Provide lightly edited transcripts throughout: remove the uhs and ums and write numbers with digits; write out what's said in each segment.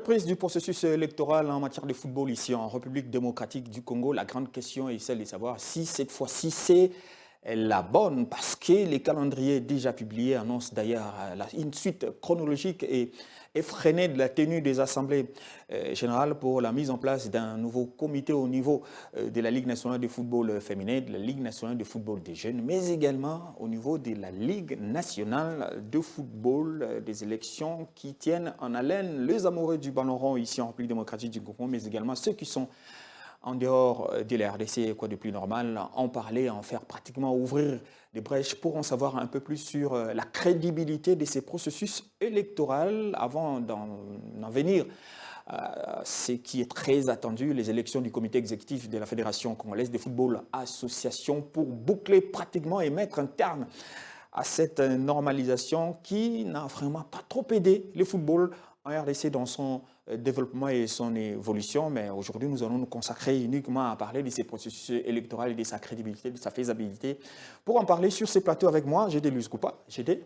reprise du processus électoral en matière de football ici en République démocratique du Congo. La grande question est celle de savoir si cette fois-ci c'est la bonne, parce que les calendriers déjà publiés annoncent d'ailleurs une suite chronologique et effrénée de la tenue des assemblées générales pour la mise en place d'un nouveau comité au niveau de la Ligue nationale de football féminin, de la Ligue nationale de football des jeunes, mais également au niveau de la Ligue nationale de football, des élections qui tiennent en haleine les amoureux du ballon rond ici en République démocratique du Congo, mais également ceux qui sont en dehors de la RDC, quoi de plus normal, en parler, en faire pratiquement ouvrir des brèches pour en savoir un peu plus sur la crédibilité de ces processus électoraux avant d'en venir. Ce qui est très attendu, les élections du comité exécutif de la Fédération congolaise de football association pour boucler pratiquement et mettre un terme à cette normalisation qui n'a vraiment pas trop aidé le football en RDC dans son développement et son évolution, mais aujourd'hui nous allons nous consacrer uniquement à parler de ces processus électoraux et de sa crédibilité, de sa faisabilité. Pour en parler sur ces plateaux avec moi, Gédé Luis Koupa. Gédé,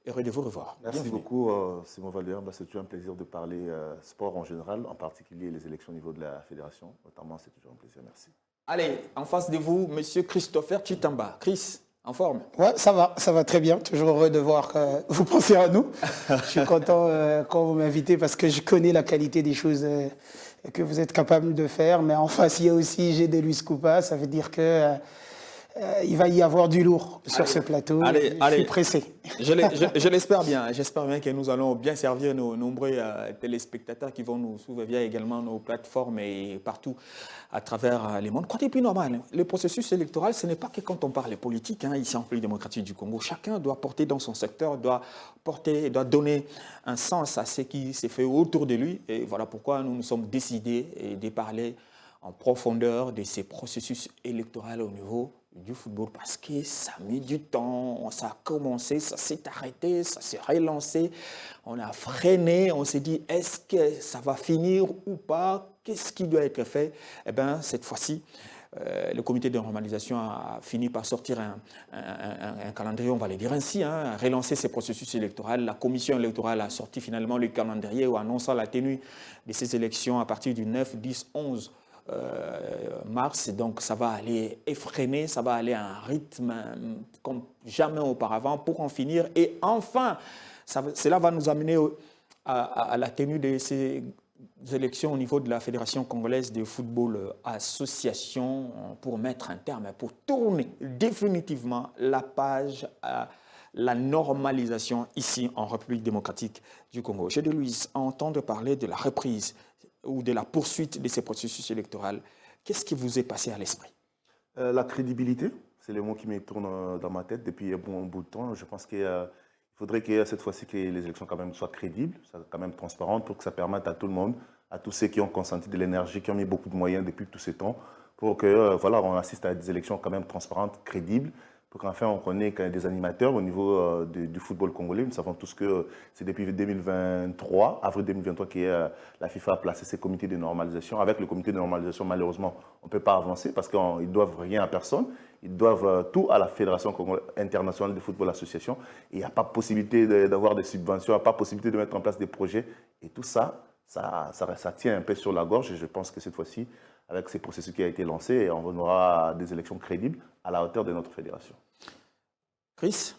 heureux de vous revoir. Merci beaucoup Simon Valère, c'est toujours un plaisir de parler sport en général, en particulier les élections au niveau de la fédération, notamment c'est toujours un plaisir, merci. Allez, en face de vous, monsieur Christopher Chitamba. Chris, en forme? Ouais, ça va très bien. Toujours heureux de voir que vous pensez à nous. Je suis content quand vous m'invitez parce que je connais la qualité des choses que vous êtes capable de faire. Mais en face, il y a aussi Gédé Luis Koupa. Ça veut dire que il va y avoir du lourd sur ce plateau. Je suis pressé. Je l'espère bien. J'espère bien que nous allons bien servir nos nombreux téléspectateurs qui vont nous suivre via également nos plateformes et partout à travers les mondes. Quoi de plus normal, le processus électoral, ce n'est pas que quand on parle politique, ici en République démocratique du Congo. Chacun doit porter dans son secteur, doit donner un sens à ce qui s'est fait autour de lui. Et voilà pourquoi nous nous sommes décidés de parler en profondeur de ces processus électoraux au niveau du football, parce que ça a mis du temps, ça a commencé, ça s'est arrêté, ça s'est relancé, on a freiné, on s'est dit est-ce que ça va finir ou pas, qu'est-ce qui doit être fait? Eh bien cette fois-ci, le comité de normalisation a fini par sortir un calendrier, on va le dire ainsi, relancer ces processus électoraux. La commission électorale a sorti finalement le calendrier en annonçant la tenue de ces élections à partir du 9, 10, 11 mars, donc ça va aller effréner, ça va aller à un rythme comme jamais auparavant pour en finir. Et enfin, cela va nous amener à la tenue de ces élections au niveau de la Fédération congolaise de football association pour mettre un terme, pour tourner définitivement la page à la normalisation ici en République démocratique du Congo. Gédé Luis, à entendre parler de la reprise ou de la poursuite de ces processus électoraux, qu'est-ce qui vous est passé à l'esprit? La crédibilité, c'est le mot qui me tourne dans ma tête depuis un bon bout de temps. Je pense qu'il faudrait que cette fois-ci que les élections quand même soient crédibles, quand même transparentes, pour que ça permette à tout le monde, à tous ceux qui ont consenti de l'énergie, qui ont mis beaucoup de moyens depuis tout ce temps, pour que voilà, on assiste à des élections quand même transparentes, crédibles, pour qu'enfin on connaisse des animateurs au niveau du football congolais. Nous savons tous que c'est depuis 2023, avril 2023, que la FIFA a placé ses comités de normalisation. Avec le comité de normalisation, malheureusement, on ne peut pas avancer parce qu'ils ne doivent rien à personne. Ils doivent tout à la Fédération internationale de football association. Et il n'y a pas possibilité d'avoir des subventions, il n'y a pas possibilité de mettre en place des projets. Et tout ça, ça tient un peu sur la gorge. Et je pense que cette fois-ci, avec ces processus qui a été lancé, on aura des élections crédibles à la hauteur de notre fédération. Chris,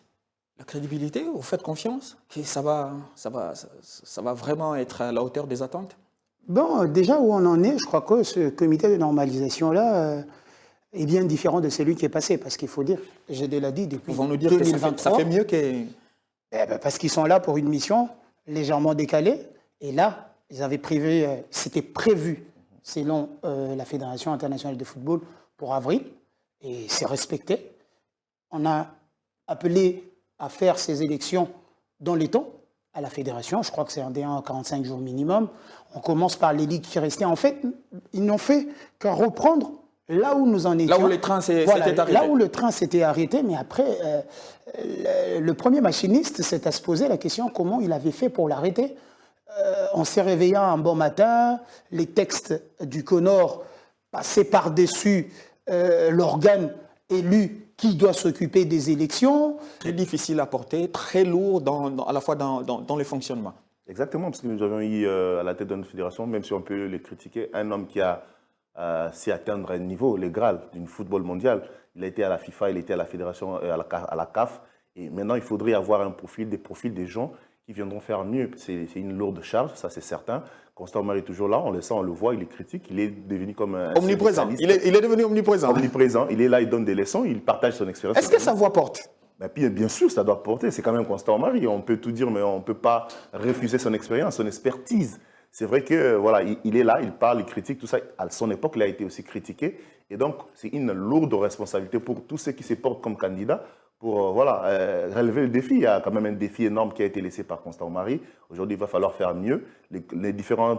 la crédibilité, vous faites confiance que ça va vraiment être à la hauteur des attentes? Bon, déjà où on en est, je crois que ce comité de normalisation-là est bien différent de celui qui est passé. Parce qu'il faut dire, Gédé l'a dit, depuis 2023... Ils vont nous dire que ça fait mieux que... Parce qu'ils sont là pour une mission légèrement décalée. Et là, ils avaient prévu, c'était prévu, selon la Fédération internationale de football, pour avril. Et c'est respecté. On a appelé à faire ces élections dans les temps à la fédération. Je crois que c'est un D1 à 45 jours minimum. On commence par les ligues qui restaient. En fait, ils n'ont fait qu'à reprendre là où nous en étions. Là où le train s'était arrêté. Là où le train s'était arrêté. Mais après, le premier machiniste s'est à se poser la question comment il avait fait pour l'arrêter. On s'est réveillé un bon matin. Les textes du CONOR passaient par-dessus l'organe élu qui doit s'occuper des élections. Très difficile à porter, très lourd à la fois dans le fonctionnement. Exactement, parce que nous avons eu à la tête de notre fédération, même si on peut les critiquer, un homme qui a su atteindre un niveau, le Graal du football mondial. Il a été à la FIFA, il était à la fédération, à la CAF. Et maintenant, il faudrait avoir des profils des gens qui viendront faire mieux. C'est une lourde charge, ça c'est certain. Constant Marie est toujours là, on le sent, on le voit, il est critique, il est devenu comme un omniprésent. Il est devenu omniprésent. Omniprésent, il est là, il donne des leçons, il partage son expérience. Est-ce que sa voix porte? Ben, bien sûr, ça doit porter. C'est quand même Constant Marie. On peut tout dire, mais on ne peut pas refuser son expérience, son expertise. C'est vrai que voilà, il est là, il parle, il critique, tout ça. À son époque, il a été aussi critiqué. Et donc, c'est une lourde responsabilité pour tous ceux qui se portent comme candidats pour relever le défi. Il y a quand même un défi énorme qui a été laissé par Constant Marie. Aujourd'hui, il va falloir faire mieux. Les différents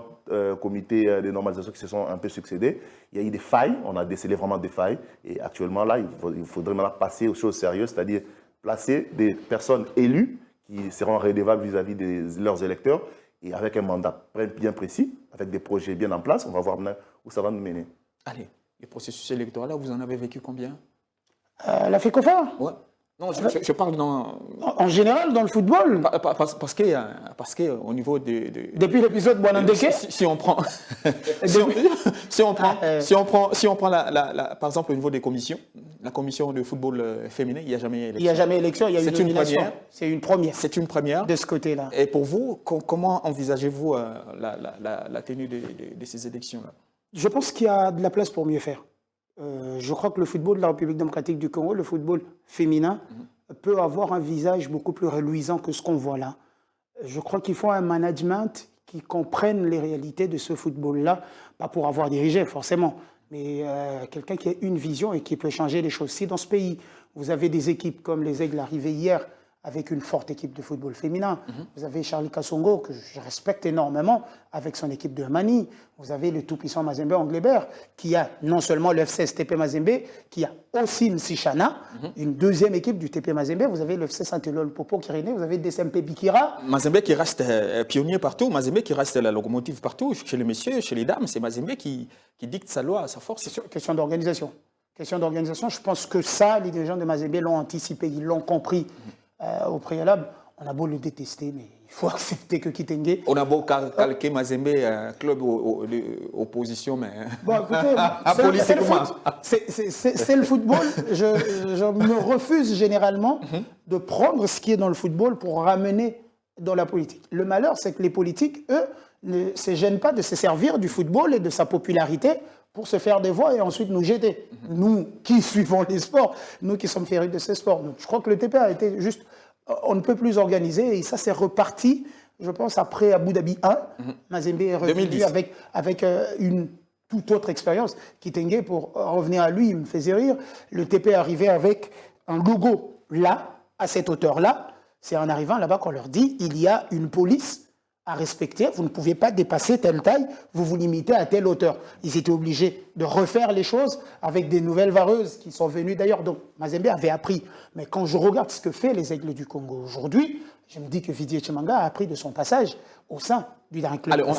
comités de normalisation qui se sont un peu succédés, il y a eu des failles. On a décelé vraiment des failles. Et actuellement, là, il faudrait maintenant passer aux choses sérieuses, c'est-à-dire placer des personnes élues qui seront redevables vis-à-vis de leurs électeurs et avec un mandat bien précis, avec des projets bien en place. On va voir maintenant où ça va nous mener. Allez, le processus électoral, là, vous en avez vécu combien? La FECOFA? Ouais. Non, je parle dans... En général, dans le football. Parce que au niveau de... Depuis l'épisode Boanandeke. Si on prend... si on prend par exemple au niveau des commissions, la commission de football féminin, il n'y a jamais élection. Il n'y a jamais élection, il y a une nomination. C'est une première. C'est une première. De ce côté-là. Et pour vous, comment envisagez-vous la tenue de ces élections-là? Je pense qu'il y a de la place pour mieux faire. Je crois que le football de la République démocratique du Congo, le football féminin, peut avoir un visage beaucoup plus reluisant que ce qu'on voit là. Je crois qu'il faut un management qui comprenne les réalités de ce football-là, pas pour avoir dirigé forcément, mais quelqu'un qui a une vision et qui peut changer les choses. Si dans ce pays, vous avez des équipes comme les Aigles arrivées hier, avec une forte équipe de football féminin. Vous avez Charlie Kassongo, que je respecte énormément, avec son équipe de Mani. Vous avez le tout-puissant Mazembe Anglebert, qui a non seulement le FCS TP Mazembe, qui a aussi Nsichana, une deuxième équipe du TP Mazembe. Vous avez le FC Saint-Élol Popo Kirene, vous avez DSMP Bikira. Mazembe qui reste pionnier partout, Mazembe qui reste la locomotive partout, chez les messieurs, chez les dames. C'est Mazembe qui dicte sa loi, sa force. Question d'organisation. Question d'organisation, je pense que ça, les dirigeants de Mazembe l'ont anticipé, ils l'ont compris. Au préalable, on a beau le détester, mais il faut accepter que Kitenge... On a beau calquer Mazembe, un club opposition, mais... Bon, écoutez, c'est le football. Je me refuse généralement de prendre ce qui est dans le football pour ramener dans la politique. Le malheur, c'est que les politiques, eux, ne se gênent pas de se servir du football et de sa popularité pour se faire des voix et ensuite nous jeter. Nous qui suivons les sports, nous qui sommes férus de ces sports. Donc, je crois que le TP a été juste, on ne peut plus organiser et ça c'est reparti, je pense, après Abu Dhabi 1. Mazembe est revenu avec une toute autre expérience. Kitenge, pour revenir à lui, il me faisait rire. Le TP est arrivé avec un logo là, à cette hauteur-là. C'est en arrivant là-bas qu'on leur dit, il y a une police à respecter, vous ne pouvez pas dépasser telle taille, vous vous limitez à telle hauteur. Ils étaient obligés de refaire les choses avec des nouvelles vareuses qui sont venues d'ailleurs. Donc Mazembe avait appris. Mais quand je regarde ce que fait les Aigles du Congo aujourd'hui, je me dis que Vidi Chimanga a appris de son passage au sein du dernier club. Allez, on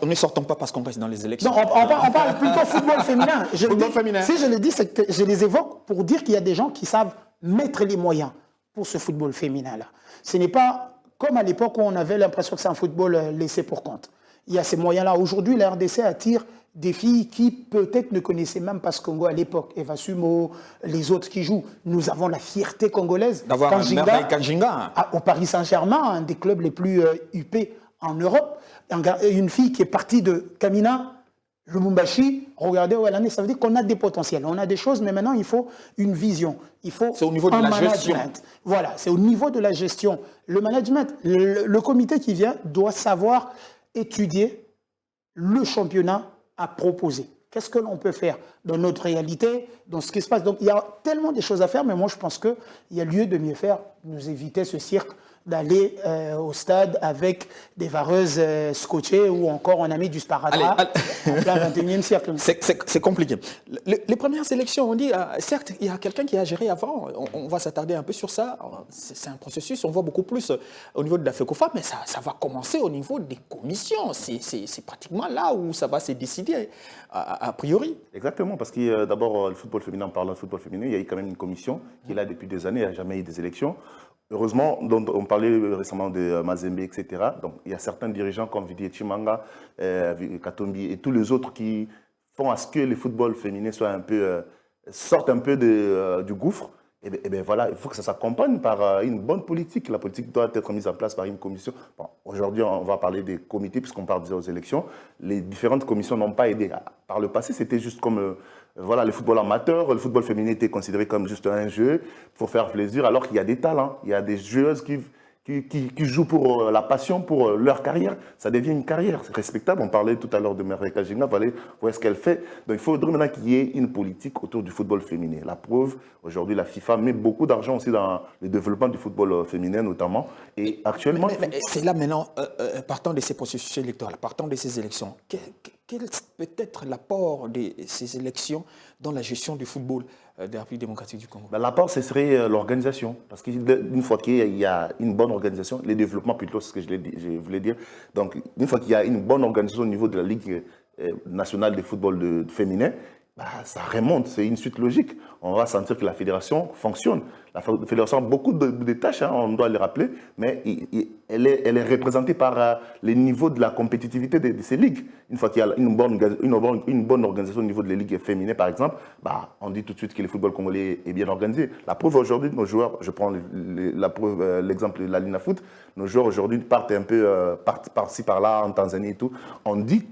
ne sortons pas parce qu'on reste dans les élections. Non, on parle plutôt football féminin. Féminin. Si je le dis, c'est que je les évoque pour dire qu'il y a des gens qui savent mettre les moyens pour ce football féminin-là. Ce n'est pas comme à l'époque où on avait l'impression que c'est un football laissé pour compte. Il y a ces moyens-là. Aujourd'hui, la RDC attire des filles qui peut-être ne connaissaient même pas ce Congo à l'époque. Eva Sumo, les autres qui jouent. Nous avons la fierté congolaise. D'avoir un Kanjinga. Au Paris Saint-Germain, un des clubs les plus huppés en Europe. Une fille qui est partie de Kamina, Lumumbashi, regardez où elle en est. Ça veut dire qu'on a des potentiels. On a des choses, mais maintenant, il faut une vision. Il faut c'est au niveau de la gestion. Voilà, c'est au niveau de la gestion. Le management, le comité qui vient doit savoir étudier le championnat à proposer. Qu'est-ce que l'on peut faire dans notre réalité, dans ce qui se passe. Donc, il y a tellement de choses à faire, mais moi, je pense qu'il y a lieu de mieux faire, nous éviter ce cirque d'aller au stade avec des vareuses scotchées ou encore on a mis du sparadrap en plein 21e siècle. C'est compliqué. Les premières élections, on dit, certes, il y a quelqu'un qui a géré avant, on va s'attarder un peu sur ça. C'est un processus, on voit beaucoup plus au niveau de la FECOFA, mais ça va commencer au niveau des commissions. C'est pratiquement là où ça va se décider, a priori. Exactement, parce que d'abord, le football féminin, en parlant de football féminin, il y a eu quand même une commission qui est là depuis des années, il n'y a jamais eu des élections. heureusement, dont on parlait récemment de Mazembe, etc. Donc, il y a certains dirigeants comme Vidi Chimanga, Katombi et tous les autres qui font à ce que le football féminin soit un peu, sorte un peu du gouffre. Et bien voilà, il faut que ça s'accompagne par une bonne politique. La politique doit être mise en place par une commission. Bon, aujourd'hui, on va parler des comités, puisqu'on parle déjà aux élections. Les différentes commissions n'ont pas aidé. Par le passé, c'était juste comme voilà, le football amateur, le football féminin était considéré comme juste un jeu pour faire plaisir, alors qu'il y a des talents. Il y a des joueuses qui jouent pour la passion, pour leur carrière. Ça devient une carrière respectable. On parlait tout à l'heure de Mereka Jinga, voilà où est-ce qu'elle fait. Donc il faudrait maintenant qu'il y ait une politique autour du football féminin. La preuve, aujourd'hui, la FIFA met beaucoup d'argent aussi dans le développement du football féminin notamment. Et actuellement... Mais c'est là maintenant, partant de ces processus électoraux, partant de ces élections, quel peut être l'apport de ces élections dans la gestion du football de la République démocratique du Congo? L'apport, ce serait l'organisation. Parce qu'une fois qu'il y a une bonne organisation, le développement plutôt, c'est ce que je voulais dire. Donc, une fois qu'il y a une bonne organisation au niveau de la Ligue nationale de football féminin, ça remonte, c'est une suite logique. On va sentir que la fédération fonctionne. La fédération a beaucoup de tâches, hein, on doit les rappeler, mais elle est représentée par les niveaux de la compétitivité de ces ligues. Une fois qu'il y a une bonne organisation au niveau de la ligues féminines, par exemple, on dit tout de suite que le football congolais est bien organisé. La preuve aujourd'hui, nos joueurs, je prends l'exemple de la Lina Foot, nos joueurs aujourd'hui partent un peu par-ci, par-là, en Tanzanie et tout. On dit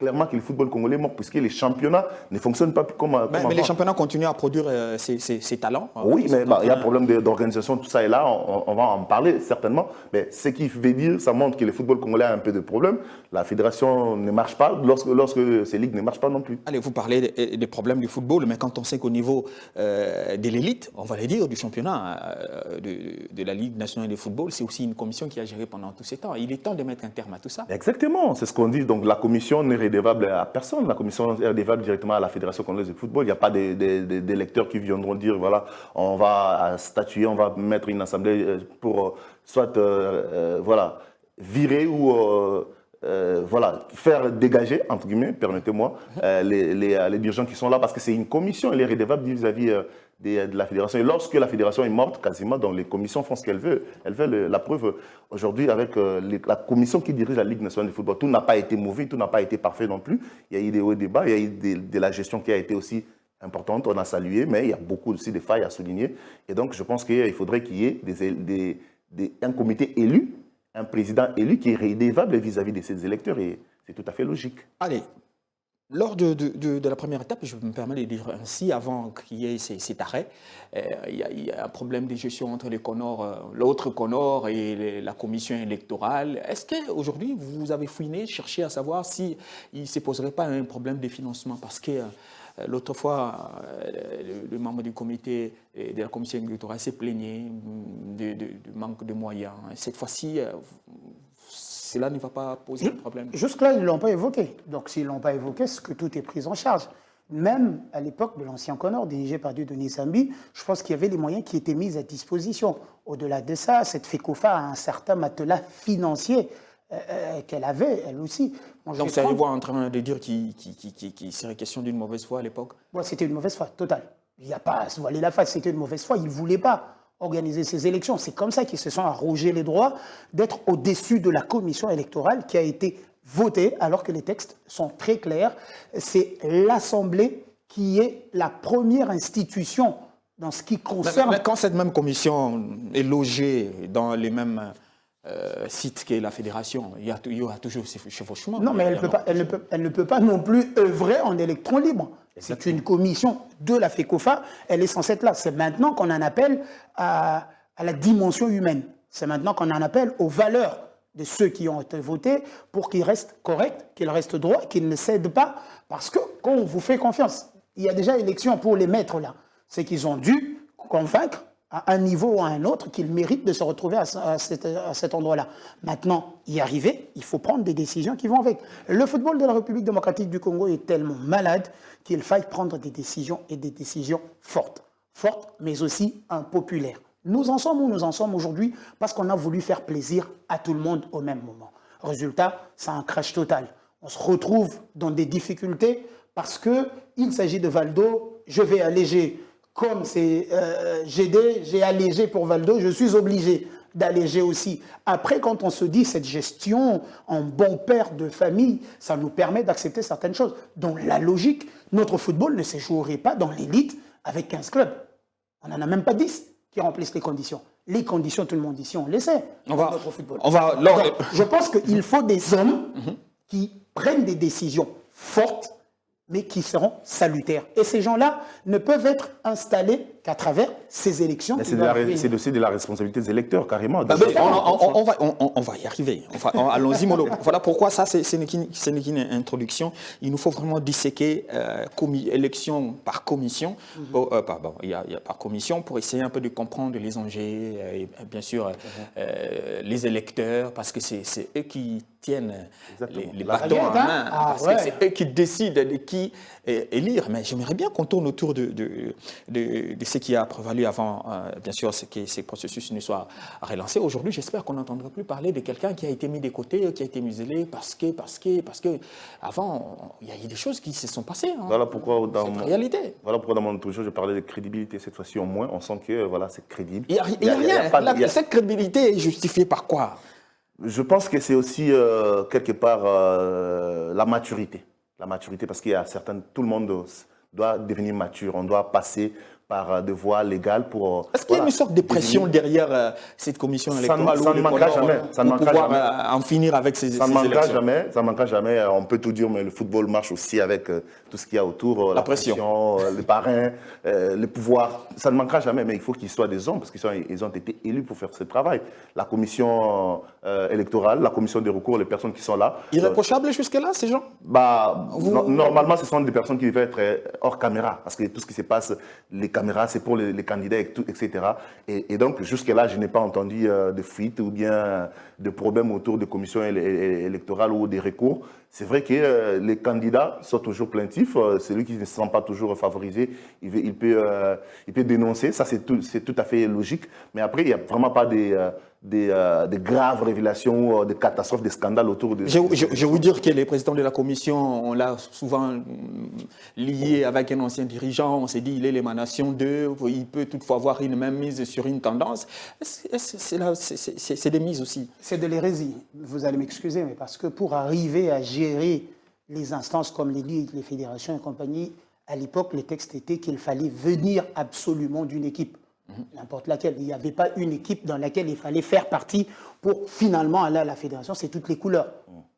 clairement que le football congolais est mort, puisque les championnats ne fonctionnent pas comme avant. Mais les championnats continuent à produire ces talents. Oui, mais il y a un problème d'organisation, tout ça est là, on va en parler certainement. Mais ce qui veut dire, ça montre que le football congolais a un peu de problème. La fédération ne marche pas lorsque ces ligues ne marchent pas non plus. Allez, vous parlez des problèmes du football, mais quand on sait qu'au niveau de l'élite, on va le dire, du championnat de la Ligue nationale de football, c'est aussi une commission qui a géré pendant tous ces temps. Il est temps de mettre un terme à tout ça. Exactement, c'est ce qu'on dit. Donc la commission n'est redevable à personne. La commission est redevable directement à la Fédération congolaise de football. Il n'y a pas d'électeurs qui viendront dire, voilà, on va statuer, on va mettre une assemblée pour soit voilà, virer ou voilà, faire dégager, entre guillemets, permettez-moi, les dirigeants qui sont là, parce que c'est une commission, elle est redevable vis-à-vis de la fédération. Et lorsque la fédération est morte, quasiment, donc les commissions font ce qu'elles veulent. Elles veulent la preuve. Aujourd'hui, avec la commission qui dirige la Ligue nationale de football, tout n'a pas été mauvais, tout n'a pas été parfait non plus. Il y a eu des hauts débats, il y a eu de la gestion qui a été aussi importante, on a salué, mais il y a beaucoup aussi de failles à souligner. Et donc, je pense qu'il faudrait qu'il y ait un comité élu, un président élu qui est redevable vis-à-vis de ses électeurs. Et c'est tout à fait logique. Allez. Lors de la première étape, je me permets de dire ainsi, avant qu'il y ait cet arrêt, il y a un problème de gestion entre l'autre Conor et la commission électorale. Est-ce qu'aujourd'hui, vous avez fouiné, cherché à savoir s'il ne se poserait pas un problème de financement? Parce que l'autre fois, le membre du comité de la commission électorale s'est plaigné du manque de moyens. Cette fois-ci, cela ne va pas poser de problème. Jusque-là, ils ne l'ont pas évoqué. Donc, s'ils ne l'ont pas évoqué, c'est que tout est pris en charge. Même à l'époque de l'ancien Conor, dirigé par Dieudonné Sambi, je pense qu'il y avait les moyens qui étaient mis à disposition. Au-delà de ça, cette FECOFA a un certain matelas financier qu'elle avait, elle aussi. Donc, ça vous en train de dire qu'il serait question d'une mauvaise foi à l'époque? Ouais, c'était une mauvaise foi, totale. Il n'y a pas à se voiler la face, c'était une mauvaise foi. Ils ne voulaient pas organiser ces élections. C'est comme ça qu'ils se sont arrogés les droits d'être au-dessus de la commission électorale qui a été votée, alors que les textes sont très clairs. C'est l'Assemblée qui est la première institution dans ce qui concerne... Mais quand cette même commission est logée dans les mêmes sites qu'est la fédération, il y aura toujours ces chevauchements. Non, mais elle ne peut pas non plus œuvrer en électron libre. C'est une commission de la FECOFA, elle est censée être là. C'est maintenant qu'on en appelle à la dimension humaine. C'est maintenant qu'on en appelle aux valeurs de ceux qui ont été votés pour qu'ils restent corrects, qu'ils restent droits, qu'ils ne cèdent pas. Parce que quand on vous fait confiance, il y a déjà élection pour les maîtres là. C'est qu'ils ont dû convaincre à un niveau ou à un autre qu'ils méritent de se retrouver à cet endroit-là. Maintenant, y arriver, il faut prendre des décisions qui vont avec. Le football de la République démocratique du Congo est tellement malade qu'il faille prendre des décisions et des décisions fortes. Fortes, mais aussi impopulaires. Nous en sommes où nous en sommes aujourd'hui parce qu'on a voulu faire plaisir à tout le monde au même moment. Résultat, c'est un crash total. On se retrouve dans des difficultés parce qu'il s'agit de Valdo, je vais alléger comme c'est j'ai allégé pour Valdo, je suis obligé d'alléger aussi. Après, quand on se dit cette gestion en bon père de famille, ça nous permet d'accepter certaines choses. Donc la logique, notre football ne se jouerait pas dans l'élite avec 15 clubs. On n'en a même pas 10 qui remplissent les conditions. Les conditions, tout le monde ici, on les sait dans notre football. Donc, je pense qu'il faut des hommes qui prennent des décisions fortes, mais qui seront salutaires. Et ces gens-là ne peuvent être installés qu'à travers ces élections. C'est aussi de la responsabilité des électeurs, carrément. On va y arriver. Allons-y, Molo. Voilà pourquoi ça, ce n'est qu'une introduction. Il nous faut vraiment disséquer élection par commission, par commission, pour essayer un peu de comprendre les enjeux, et bien sûr les électeurs, parce que c'est eux qui tiennent les bâtons en main, parce que c'est eux qui décident de qui élire. Mais j'aimerais bien qu'on tourne autour de ce qui a prévalu avant, bien sûr, que ces processus ne soient relancés. Aujourd'hui, j'espère qu'on n'entendra plus parler de quelqu'un qui a été mis de côté, qui a été muselé, parce que avant, il y a eu des choses qui se sont passées. Voilà pourquoi dans réalité. Voilà pourquoi dans mon autre jour, je parlais de crédibilité. Cette fois-ci, au moins, on sent que voilà, c'est crédible. Il n'y a rien. Cette crédibilité est justifiée par quoi? Je pense que c'est aussi, quelque part, la maturité. La maturité, parce qu'il y a certaines... Tout le monde doit devenir mature. On doit passer par des voies légales pour... Est-ce qu'il y a une sorte de pression derrière cette commission électorale? Ça ne manquera jamais. Ça ne manquera jamais. En finir avec ces ça élections. Ça ne manquera jamais. On peut tout dire, mais le football marche aussi avec tout ce qu'il y a autour. La pression, les parrains, le pouvoir. Ça ne manquera jamais, mais il faut qu'ils soient des hommes, parce qu'ils ont été élus pour faire ce travail. La commission électorale, la commission des recours, les personnes qui sont là. Irréprochables jusque-là, ces gens? Normalement, ce sont des personnes qui devaient être hors caméra, parce que tout ce qui se passe, les caméras, c'est pour les candidats, etc. Et donc, jusque-là, je n'ai pas entendu de fuite ou bien de problèmes autour des commissions électorales ou des recours. C'est vrai que les candidats sont toujours plaintifs. Celui qui ne se sent pas toujours favorisé, il peut dénoncer. Ça, c'est tout à fait logique. Mais après, il n'y a vraiment pas des graves révélations, des catastrophes, des scandales autour de... Je vais vous dire que les présidents de la commission, on l'a souvent lié avec un ancien dirigeant. On s'est dit, il est l'émanation d'eux. Il peut toutefois avoir une même mise sur une tendance. C'est des mises aussi. C'est de l'hérésie. Vous allez m'excuser, mais parce que pour arriver à gérer les instances comme les ligues, les fédérations et compagnie, à l'époque, le texte était qu'il fallait venir absolument d'une équipe. N'importe laquelle. Il n'y avait pas une équipe dans laquelle il fallait faire partie pour finalement aller à la fédération. C'est toutes les couleurs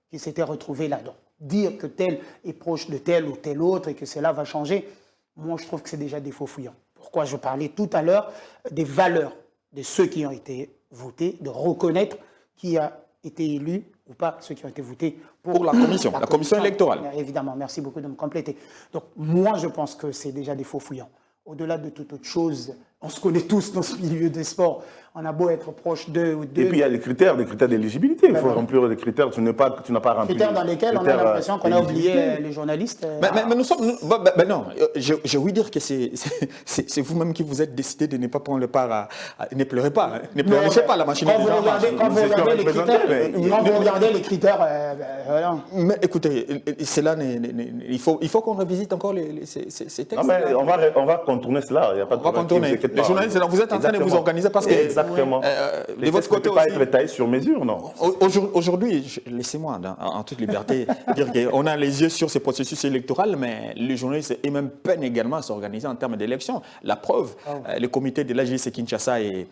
qui s'étaient retrouvées là-dedans. Dire que tel est proche de tel ou tel autre et que cela va changer, moi je trouve que c'est déjà des faux fouillants. Pourquoi je parlais tout à l'heure des valeurs de ceux qui ont été votés, de reconnaître qui a été élu ou pas, ceux qui ont été votés pour la commission électorale. Évidemment, merci beaucoup de me compléter. Donc moi je pense que c'est déjà des faux fouillants. Au-delà de toute autre chose, on se connaît tous dans ce milieu des sports. On a beau être proche d'eux ou d'eux. Et puis il y a des critères d'éligibilité. Il faut remplir des critères. Tu n'as pas rempli. Critères dans lesquels on a l'impression qu'on a oublié les journalistes. Mais nous sommes. Non, je veux dire que c'est vous-même qui vous êtes décidé de ne pas prendre le part ne pleurez pas. Hein. Ne pleurez pas la machine. Quand vous regardez les critères, voilà. Mais écoutez, il faut qu'on revisite encore ces textes. Non, mais on va contourner cela. Il n'y a pas de problème. Les journalistes, vous êtes en train de vous organiser parce que... Exactement. De votre côté aussi... ne peut pas être taillé sur mesure, non. Aujourd'hui, laissez-moi, en toute liberté, dire qu'on a les yeux sur ces processus électoraux, mais les journalistes eux-mêmes peinent également à s'organiser en termes d'élections. La preuve, le comité de l'AGC Kinshasa est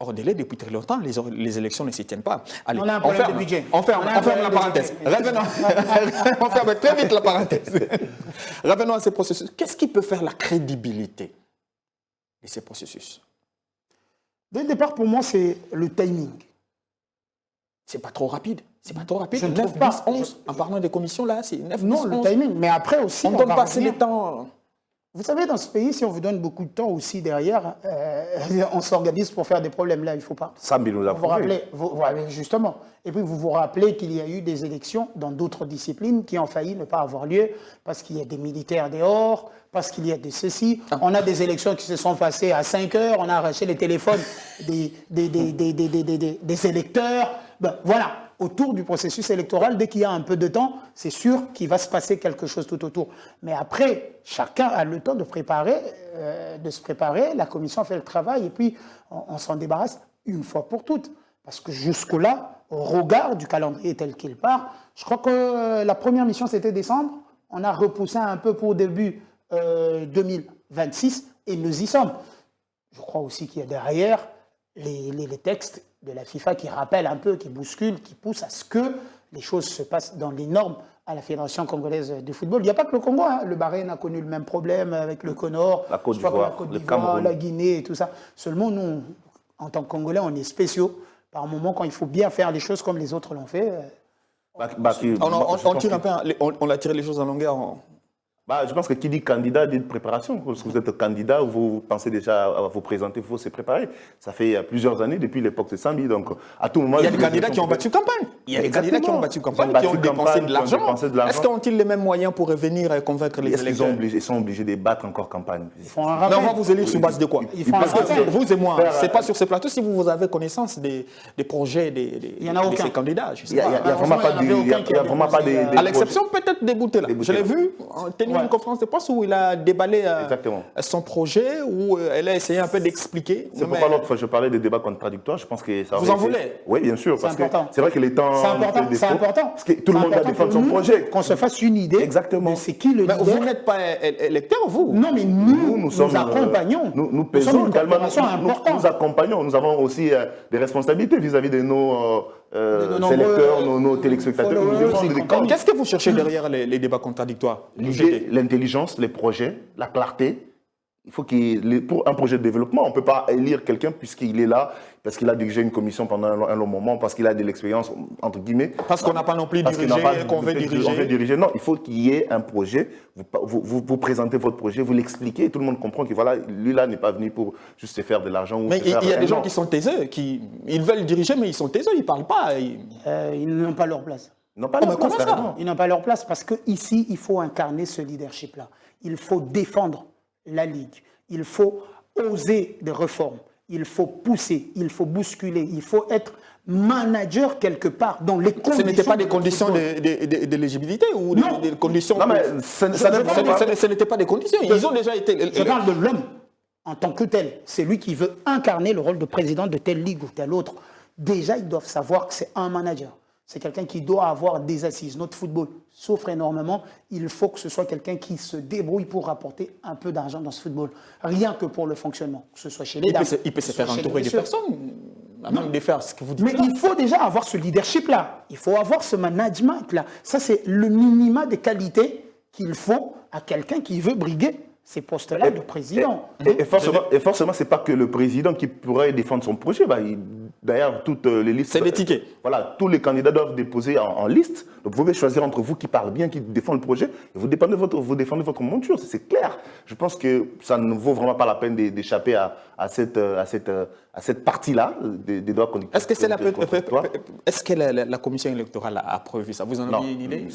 hors délai depuis très longtemps. Les élections ne s'y tiennent pas. Allez, on a un problème de budget. On ferme la parenthèse. Revenons. On ferme très vite la parenthèse. Revenons à ces processus. Qu'est-ce qui peut faire la crédibilité de ces processus? Dès le départ, pour moi, c'est le timing. C'est pas trop rapide. C'est pas trop rapide. Je ne trouve pas. 11, en parlant des commissions, là, c'est 9, 10, non, 11. le timing. Mais après aussi, on donne pas assez de temps. Vous savez, dans ce pays, si on vous donne beaucoup de temps aussi derrière, on s'organise pour faire des problèmes. Là, il ne faut pas. Sambi nous a prouvé. Justement. Et puis, vous vous rappelez qu'il y a eu des élections dans d'autres disciplines qui ont failli ne pas avoir lieu parce qu'il y a des militaires dehors, parce qu'il y a de ceci. On a des élections qui se sont passées à 5 heures. On a arraché les téléphones des électeurs. Ben, voilà. autour du processus électoral. Dès qu'il y a un peu de temps, c'est sûr qu'il va se passer quelque chose tout autour. Mais après, chacun a le temps de se préparer. La commission fait le travail et puis on s'en débarrasse une fois pour toutes. Parce que jusque-là, au regard du calendrier tel qu'il part, je crois que la première mission c'était décembre. On a repoussé un peu pour début 2026 et nous y sommes. Je crois aussi qu'il y a derrière les textes de la FIFA qui rappellent un peu, qui bousculent, qui poussent à ce que les choses se passent dans les normes à la Fédération congolaise de football. Il n'y a pas que le Congo, hein. Le Bahreïn a connu le même problème avec le Comore, la Côte d'Ivoire, le Cameroun, la Guinée et tout ça. Seulement, nous, en tant que Congolais, on est spéciaux. Par moment, quand il faut bien faire les choses comme les autres l'ont fait. On a tiré les choses en longueur. Je pense que qui dit candidat dit préparation. Parce que vous êtes candidat, vous pensez déjà à vous présenter, il faut se préparer. Ça fait plusieurs années, depuis l'époque de Sambi. Donc, à tout moment. Il y a des candidats qui ont battu campagne. Il y a des candidats qui ont battu campagne, qui ont dépensé de l'argent. Est-ce qu'ils ont-ils les mêmes moyens pour revenir et convaincre les électeurs? Ils sont obligés de battre encore campagne. Mais on va vous élire sur base de quoi? Parce que vous et moi, ce n'est pas sur ce plateau. Si vous avez connaissance des projets de ces candidats, il n'y a vraiment pas de. À l'exception peut-être des Boutella. Je l'ai vu tenir une conférence de presse où il a déballé son projet, où elle a essayé un peu d'expliquer. C'est pourquoi l'autre fois je parlais des débats contradictoires. Je pense que ça. Vous en voulez? Oui, bien sûr, parce que c'est vrai que les temps. C'est important. Parce que tout le monde va défendre son projet. Qu'on se fasse une idée. Exactement. C'est qui le leader. Vous n'êtes pas électeur, vous? Non, mais nous accompagnons. Nous pesons également. Nous accompagnons. Nous avons aussi des responsabilités vis-à-vis de nos électeurs, nos téléspectateurs. Qu'est-ce que vous cherchez derrière les débats contradictoires? L'intelligence, les projets, la clarté. Il faut pour un projet de développement, on ne peut pas élire quelqu'un puisqu'il est là, parce qu'il a dirigé une commission pendant un long moment, parce qu'il a de l'expérience, entre guillemets. Parce qu'on n'a pas non plus dirigé, qu'on veut diriger. Non, il faut qu'il y ait un projet. Vous présentez votre projet, vous l'expliquez, et tout le monde comprend que voilà, lui-là n'est pas venu pour juste se faire de l'argent. Mais il y a des gens qui sont taiseux, ils veulent diriger, mais ils sont taiseux, ils ne parlent pas. Ils n'ont pas leur place. Ils n'ont pas leur place, carrément. Ils n'ont pas leur place parce qu'ici, il faut incarner ce leadership-là. Il faut défendre la Ligue. Il faut oser des réformes. Il faut pousser, il faut bousculer, il faut être manager quelque part dans les conditions. Ce n'étaient pas des conditions d'éligibilité ou des conditions. Non, mais ce n'était pas des conditions. Ils ont déjà été. Je parle de l'homme en tant que tel. C'est lui qui veut incarner le rôle de président de telle ligue ou telle autre. Déjà, ils doivent savoir que c'est un manager. C'est quelqu'un qui doit avoir des assises. Notre football souffre énormément. Il faut que ce soit quelqu'un qui se débrouille pour rapporter un peu d'argent dans ce football. Rien que pour le fonctionnement. Que ce soit chez les dames. Il peut se faire entourer des personnes. Même de faire ce que vous dites. Mais il faut déjà avoir ce leadership-là. Il faut avoir ce management-là. Ça, c'est le minima des qualités qu'il faut à quelqu'un qui veut briguer ces postes-là de président. Et forcément, ce n'est pas que le président qui pourrait défendre son projet. D'ailleurs, toutes les listes... C'est des tickets. Voilà, tous les candidats doivent déposer en liste. Donc, vous pouvez choisir entre vous qui parle bien, qui défend le projet. Et vous défendez votre monture, c'est clair. Je pense que ça ne vaut vraiment pas la peine d'échapper à cette partie-là des droits conducteurs. Est-ce que la commission électorale a prévu ça? Vous en avez une idée?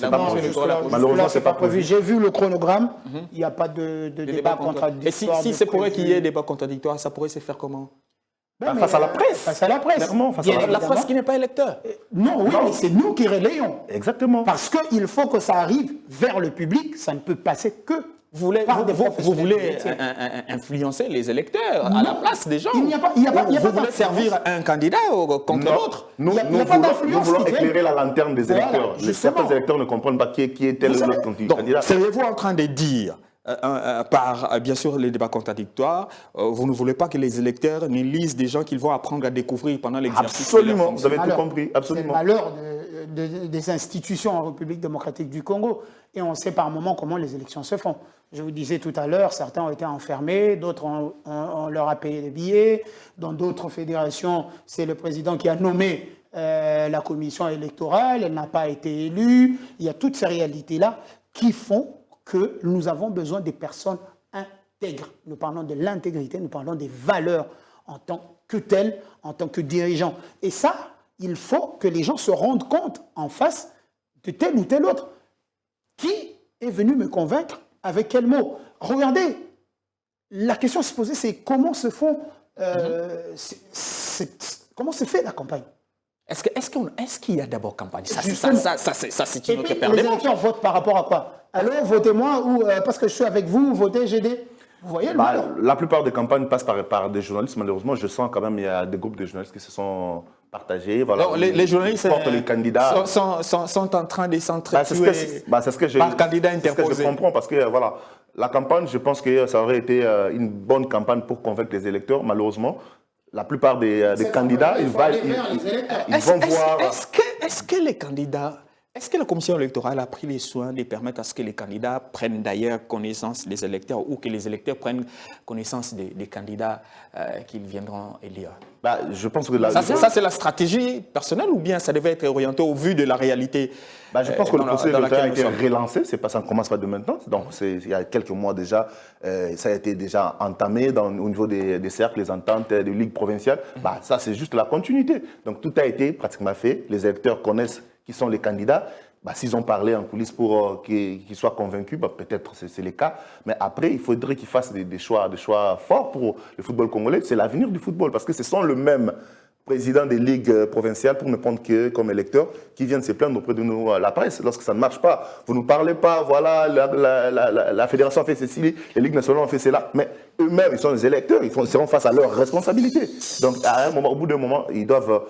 Malheureusement, ce n'est pas prévu. J'ai vu le chronogramme. Il n'y a pas de débat contradictoire. Et si c'est pour qu'il y ait débat contradictoire, ça pourrait se faire comment? Face à la presse. Face à la presse. Clairement, la presse qui n'est pas électeur. Non, mais c'est nous qui relayons. Exactement. Parce qu'il faut que ça arrive vers le public. Ça ne peut passer que vous voulez influencer les électeurs à la place des gens. Il n'y a pas. Vous voulez servir un candidat contre l'autre. Nous voulons éclairer la lanterne des électeurs. Certains électeurs ne comprennent pas qui est tel ou tel candidat. Seriez-vous en train de dire, par bien sûr les débats contradictoires, vous ne voulez pas que les électeurs ne lisent des gens qu'ils vont apprendre à découvrir pendant l'exercice? Absolument, vous avez tout compris. Absolument. C'est le malheur des institutions en République démocratique du Congo. Et on sait par moment comment les élections se font. Je vous disais tout à l'heure, certains ont été enfermés, d'autres on leur a payé les billets. Dans d'autres fédérations, c'est le président qui a nommé la commission électorale, elle n'a pas été élue. Il y a toutes ces réalités-là qui font que nous avons besoin des personnes intègres. Nous parlons de l'intégrité, nous parlons des valeurs en tant que telles, en tant que dirigeants. Et ça, il faut que les gens se rendent compte en face de tel ou tel autre. Qui est venu me convaincre? Avec quel mot? Regardez, la question à se poser, c'est comment se font, comment se fait la campagne? Est-ce qu'il y a d'abord campagne? Ça, Justement. c'est une autre Les paire de manches. électeurs votent par rapport à quoi? Alors, votez-moi ou parce que je suis avec vous, votez GD. Vous voyez le mal? La plupart des campagnes passent par des journalistes. Malheureusement, je sens quand même il y a des groupes de journalistes qui se sont partagés. Voilà, Non, les journalistes portent les candidats. sont en train de s'entretuer C'est ce que par candidat c'est ce que je interposé. comprends parce que voilà, la campagne, je pense que ça aurait été une bonne campagne pour convaincre les électeurs. Malheureusement, la plupart des candidats, ils vont voir. Est-ce que les candidats, est-ce que la commission électorale a pris les soins de permettre à ce que les candidats prennent d'ailleurs connaissance des électeurs ou que les électeurs prennent connaissance des candidats qu'ils viendront élire? Je pense que Ça, c'est la stratégie personnelle ou bien ça devait être orienté au vu de la réalité? Je pense que le processus électoral a été sommes. relancé, ça ne commence pas de maintenant. Donc, il y a quelques mois déjà, ça a été déjà entamé au niveau des cercles, les ententes des ligues provinciales. Ça, c'est juste la continuité. Donc, tout a été pratiquement fait. Les électeurs connaissent qui sont les candidats. S'ils ont parlé en coulisses pour qu'ils soient convaincus, peut-être c'est le cas. Mais après, il faudrait qu'ils fassent des choix forts pour le football congolais. C'est l'avenir du football parce que ce sont le même président des ligues provinciales, pour ne prendre que comme électeurs, qui viennent se plaindre auprès de nous, la presse, lorsque ça ne marche pas. Vous ne nous parlez pas, voilà, la fédération a fait ceci, les ligues nationales ont fait cela, mais eux-mêmes, ils sont les électeurs, ils seront face à leurs responsabilités. Donc, à un moment, au bout d'un moment, ils doivent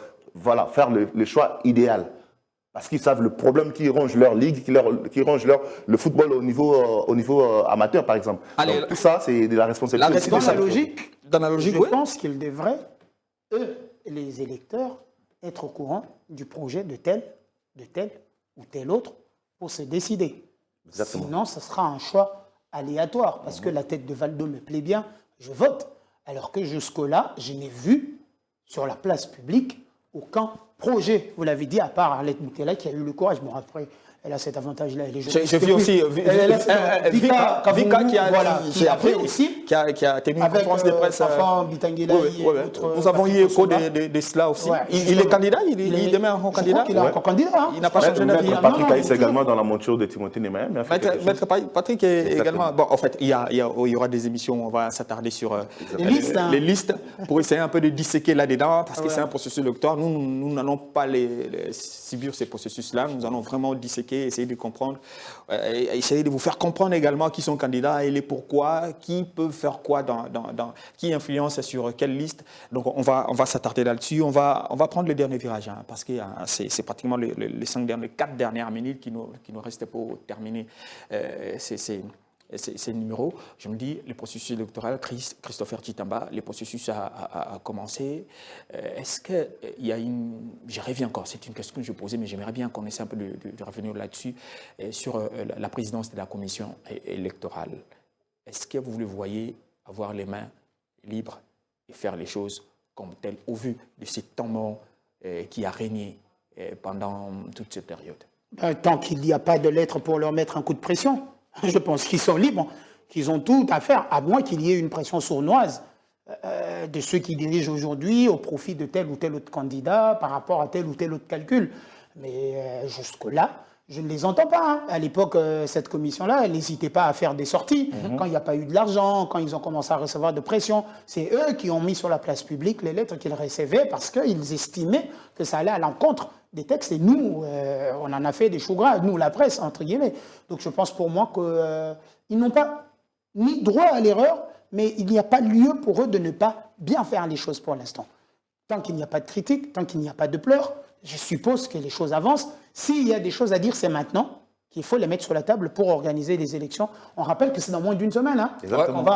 faire le choix idéal. Parce qu'ils savent le problème qui ronge leur ligue, qui ronge le football au niveau amateur, par exemple. Allez, donc, tout ça, c'est de la responsabilité. Dans la logique, je pense qu'ils devraient, eux, les électeurs, être au courant du projet de tel ou tel autre pour se décider. Exactement. Sinon, ce sera un choix aléatoire. Parce que la tête de Valdo me plaît bien, je vote. Alors que jusque-là, je n'ai vu sur la place publique aucun projet. Vous l'avez dit, à part Arlette Moutela qui a eu le courage. Bon, après, elle a cet avantage-là. J'ai vu aussi Vika qui a tenu une conférence de presse. Nous avons eu écho de cela aussi. Il est candidat, il demeure encore candidat. Il est encore candidat. Il n'a pas changé d'avis. Patrick Aïs également dans la monture de Timothée Némé. Maître Patrick est également. Bon, en fait, il y aura des émissions où on va s'attarder sur les listes pour essayer un peu de disséquer là-dedans parce que c'est un processus électoral. Nous n'allons pas subir ces processus-là. Nous allons vraiment disséquer, essayer de comprendre, essayer de vous faire comprendre également qui sont candidats et les pourquoi, qui peuvent faire quoi, qui influence sur quelle liste. Donc on va s'attarder là-dessus. On va prendre le dernier virage parce que c'est pratiquement les 4 dernières minutes qui nous restent pour terminer ces numéros. Je me dis, le processus électoral, Christopher Tshitamba, le processus a commencé. Est-ce qu'il y a je reviens encore, c'est une question que je posais, mais j'aimerais bien qu'on essaie un peu de revenir là-dessus, sur la présidence de la commission électorale. Est-ce que vous le voyez avoir les mains libres et faire les choses comme telles, au vu de ce temps mort qui a régné pendant toute cette période? Tant qu'il n'y a pas de lettres pour leur mettre un coup de pression. Je pense qu'ils sont libres, qu'ils ont tout à faire, à moins qu'il y ait une pression sournoise de ceux qui dirigent aujourd'hui au profit de tel ou tel autre candidat par rapport à tel ou tel autre calcul. Mais jusque-là, je ne les entends pas. À l'époque, cette commission-là, elle n'hésitait pas à faire des sorties. Quand il n'y a pas eu de l'argent, quand ils ont commencé à recevoir de pression, c'est eux qui ont mis sur la place publique les lettres qu'ils recevaient parce qu'ils estimaient que ça allait à l'encontre des textes. Et nous, on en a fait des choux gras, nous, la presse, entre guillemets. Donc je pense pour moi qu'ils n'ont pas ni droit à l'erreur, mais il n'y a pas lieu pour eux de ne pas bien faire les choses pour l'instant. Tant qu'il n'y a pas de critique, tant qu'il n'y a pas de pleurs, je suppose que les choses avancent. S'il y a des choses à dire, c'est maintenant qu'il faut les mettre sur la table pour organiser les élections. On rappelle que c'est dans moins d'une semaine qu'on va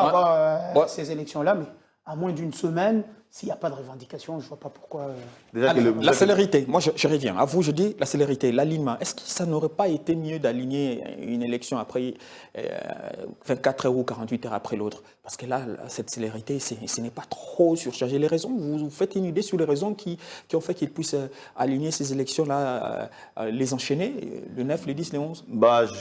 avoir ces élections-là, mais à moins d'une semaine, s'il n'y a pas de revendication, je ne vois pas pourquoi... La célérité, moi je reviens. À vous, je dis la célérité, l'alignement. Est-ce que ça n'aurait pas été mieux d'aligner une élection après 24 heures ou 48 heures après l'autre? Parce que là, cette célérité, ce n'est pas trop surchargé. Les raisons, vous faites une idée sur les raisons qui ont fait qu'ils puissent aligner ces élections-là, les enchaîner, le 9, le 10, le 11?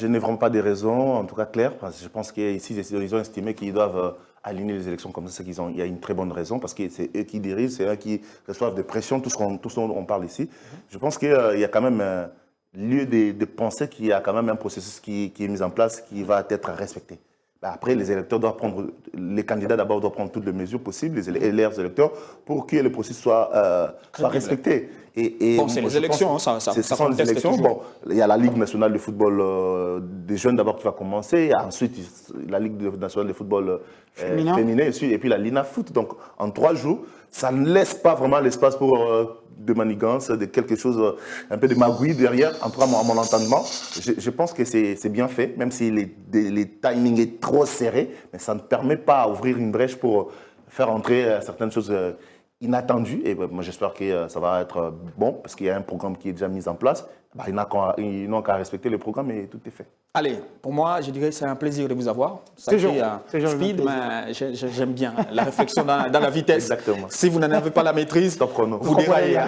Je n'ai vraiment pas de raisons, en tout cas claires, parce que je pense qu'ici, ils ont estimé qu'ils doivent aligner les élections comme ça, c'est qu'il y a une très bonne raison, parce que c'est eux qui dirigent, c'est eux qui reçoivent des pressions, tout ce dont on parle ici. Je pense qu'il y a quand même lieu de penser qu'il y a quand même un processus qui est mis en place, qui va être respecté. Après, les électeurs doivent prendre, les candidats d'abord doivent prendre toutes les mesures possibles, leurs électeurs, pour que le processus soit respecté. Bon, c'est les élections, hein, ça ce sont les conteste élections. toujours. Bon, il y a la Ligue nationale de football des jeunes d'abord qui va commencer. Ensuite, la Ligue nationale de football féminin et puis la Lina Foot. Donc, en 3 jours, ça ne laisse pas vraiment l'espace pour de manigance, de quelque chose, un peu de magouille derrière, en tout cas à mon entendement. Je pense que c'est bien fait, même si les timing est trop serré, mais ça ne permet pas d'ouvrir une brèche pour faire entrer certaines choses inattendues. Et moi, j'espère que ça va être bon, parce qu'il y a un programme qui est déjà mis en place. Bah, ils n'ont qu'à respecter le programme et tout est fait. Allez, pour moi, je dirais que c'est un plaisir de vous avoir. Toujours, Speed, mais j'aime bien la réflexion dans la vitesse. Exactement. Si vous n'en avez pas la maîtrise, Top chrono. vous déraillez.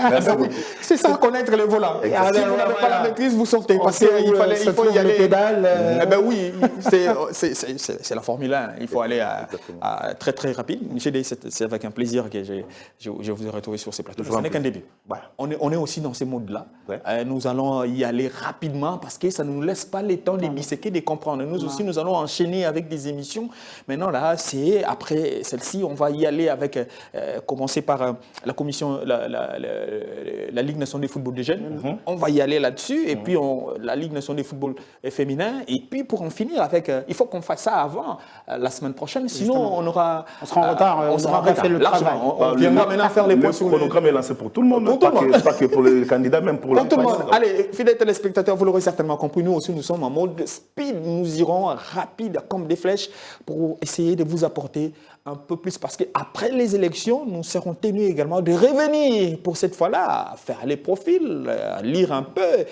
Merci beaucoup. C'est ça, connaître le volant. Si vous n'avez pas la maîtrise, vous sortez. Parce qu'il faut y aller. Eh ben oui, c'est la Formule 1. Il faut aller très très rapide. C'est avec un plaisir que je vous ai retrouvé sur ces plateaux. Ce n'est qu'un début. On est aussi dans ces modes-là. Nous allons y aller rapidement parce que ça ne nous laisse pas le temps de disséquer, de comprendre. Nous aussi, nous allons enchaîner avec des émissions. Maintenant, là, c'est après celle-ci, on va y aller avec, commencer par la commission, la Ligue nationale de football des jeunes. On va y aller là-dessus. Et puis, la Ligue nationale de football féminin. Et puis, pour en finir avec, il faut qu'on fasse ça avant la semaine prochaine. Sinon, on sera en retard. On sera fait le travail. On viendra maintenant faire les points sur le programme est lancé pour tout le monde, pas que pour les candidats, même pour tout le monde. Allez, fidèles téléspectateurs, vous l'aurez certainement compris, nous aussi, nous sommes en mode speed. Nous irons rapide comme des flèches pour essayer de vous apporter un peu plus. Parce qu'après les élections, nous serons tenus également de revenir pour cette fois-là, faire les profils, lire un peu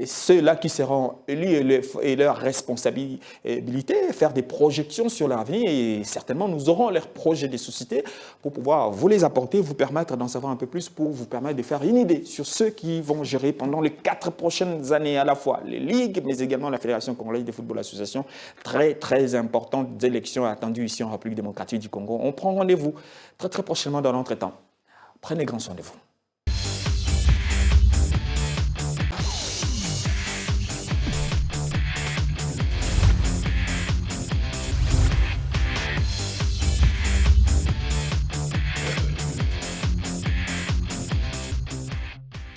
ceux-là qui seront élus et leurs responsabilités, faire des projections sur l'avenir. Et certainement, nous aurons leurs projets de société pour pouvoir vous les apporter, vous permettre d'en savoir un peu plus, pour vous permettre de faire une idée sur ceux qui vont gérer pendant les 4 prochaines années à la fois les ligues, mais également la Fédération congolaise de football association. Très, très importantes élections attendues ici en République démocratique du Congo. On prend rendez-vous très, très prochainement dans notre temps. Prenez grand soin de vous.